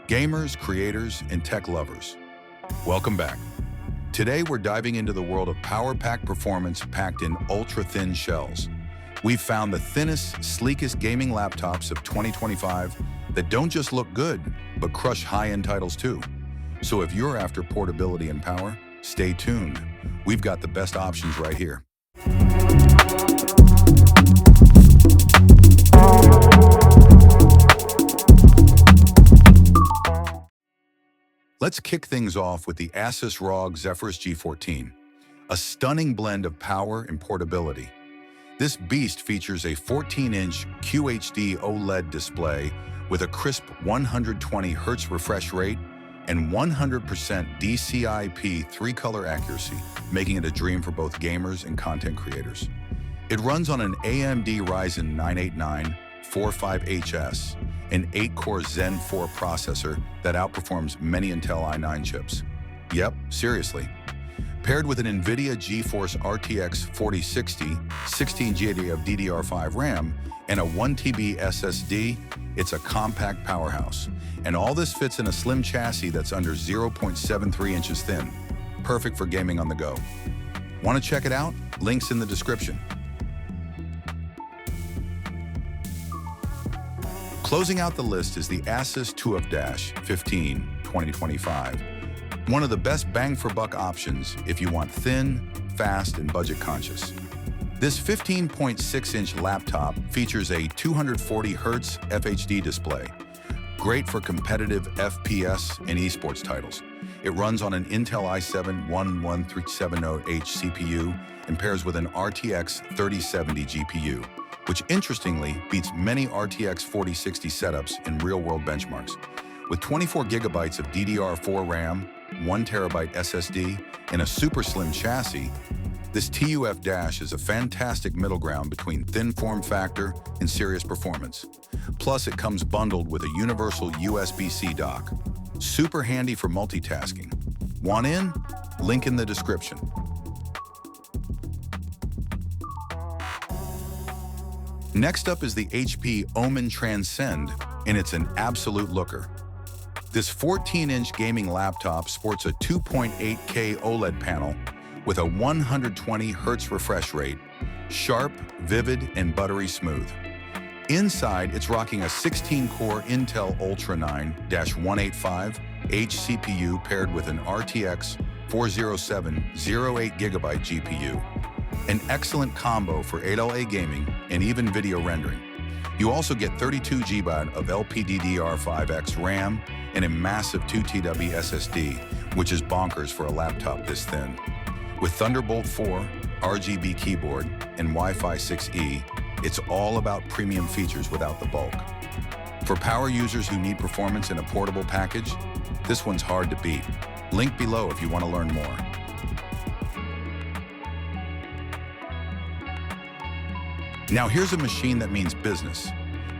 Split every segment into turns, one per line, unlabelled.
Gamers, creators, and tech lovers, welcome back. Today we're diving into the world of power-packed performance packed in ultra-thin shells. We've found the thinnest, sleekest gaming laptops of 2025 that don't just look good, but crush high-end titles too. So if you're after portability and power, stay tuned. We've got the best options right here. Let's kick things off with the Asus ROG Zephyrus G14, a stunning blend of power and portability. This beast features a 14-inch QHD OLED display with a crisp 120Hz refresh rate and 100% DCI-P 3-color accuracy, making it a dream for both gamers and content creators. It runs on an AMD Ryzen 9 45HS, an 8-core Zen 4 processor that outperforms many Intel i9 chips. Yep, seriously. Paired with an NVIDIA GeForce RTX 4060, 16GB of DDR5 RAM, and a 1TB SSD, it's a compact powerhouse. And all this fits in a slim chassis that's under 0.73 inches thin. Perfect for gaming on the go. Want to check it out? Links in the description. Closing out the list is the Asus TUF-15 2025. One of the best bang-for-buck options if you want thin, fast, and budget-conscious. This 15.6-inch laptop features a 240Hz FHD display, great for competitive FPS and esports titles. It runs on an Intel i7-11370H CPU and pairs with an RTX 3070 GPU, which interestingly beats many RTX 4060 setups in real-world benchmarks. With 24 gigabytes of DDR4 RAM, 1TB SSD, and a super slim chassis, this TUF- is a fantastic middle ground between thin form factor and serious performance. Plus, it comes bundled with a universal USB-C dock. Super handy for multitasking. Want in? Link in the description. Next up is the HP Omen Transcend, and it's an absolute looker. This 14-inch gaming laptop sports a 2.8K OLED panel with a 120Hz refresh rate, sharp, vivid, and buttery smooth. Inside, it's rocking a 16-core Intel Ultra 9-185H CPU paired with an RTX 407 08GB GPU. An excellent combo for 8LA gaming and even video rendering. You also get 32GB of LPDDR5X RAM and a massive 2TB SSD, which is bonkers for a laptop this thin. With Thunderbolt 4, RGB keyboard, and Wi-Fi 6E, it's all about premium features without the bulk. For power users who need performance in a portable package, this one's hard to beat. Link below if you want to learn more. Now here's a machine that means business.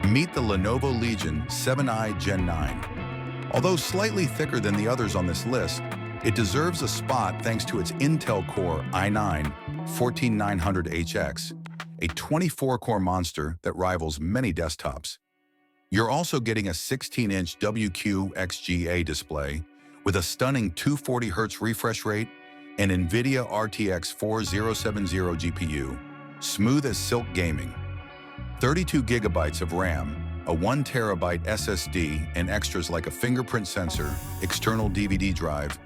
Meet the Lenovo Legion 7i Gen 9. Although slightly thicker than the others on this list, it deserves a spot thanks to its Intel Core i9-14900HX, a 24-core monster that rivals many desktops. You're also getting a 16-inch WQXGA display with a stunning 240Hz refresh rate and NVIDIA RTX 4070 GPU, smooth as silk gaming. 32 gigabytes of RAM, a 1TB SSD, and extras like a fingerprint sensor, external DVD drive,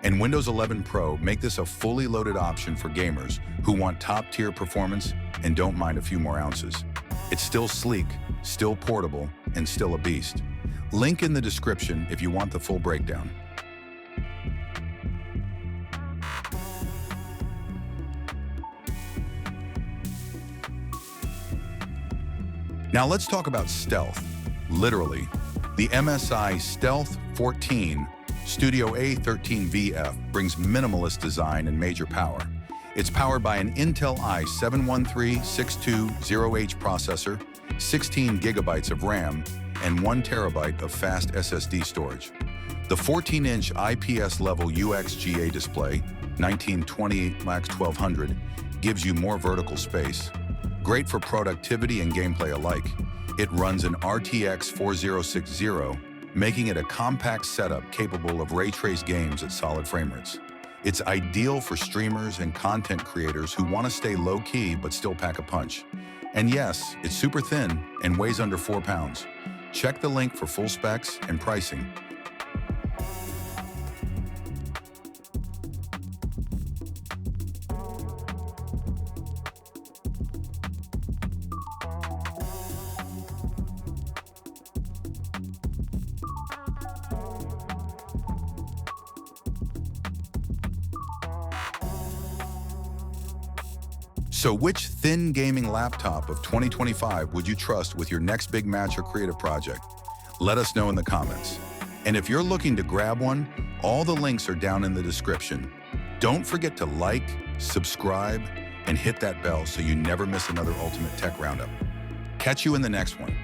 and Windows 11 Pro make this a fully loaded option for gamers who want top-tier performance and don't mind a few more ounces. It's still sleek, still portable, and still a beast. Link in the description if you want the full breakdown. Now let's talk about stealth. Literally, the MSI Stealth 14 Studio A13VF brings minimalist design and major power. It's powered by an Intel i7-13620H processor, 16 gigabytes of RAM, and 1TB of fast SSD storage. The 14-inch IPS-level UXGA display, 1920x1200, gives you more vertical space. Great for productivity and gameplay alike. It runs an RTX 4060 making it a compact setup capable of ray-traced games at solid frame rates. It's ideal for streamers and content creators who want to stay low-key but still pack a punch. And yes, it's super thin and weighs under 4 pounds. Check the link for full specs and pricing. So which thin gaming laptop of 2025 would you trust with your next big match or creative project? Let us know in the comments. And if you're looking to grab one, all the links are down in the description. Don't forget to like, subscribe, and hit that bell so you never miss another Ultimate Tech Roundup. Catch you in the next one.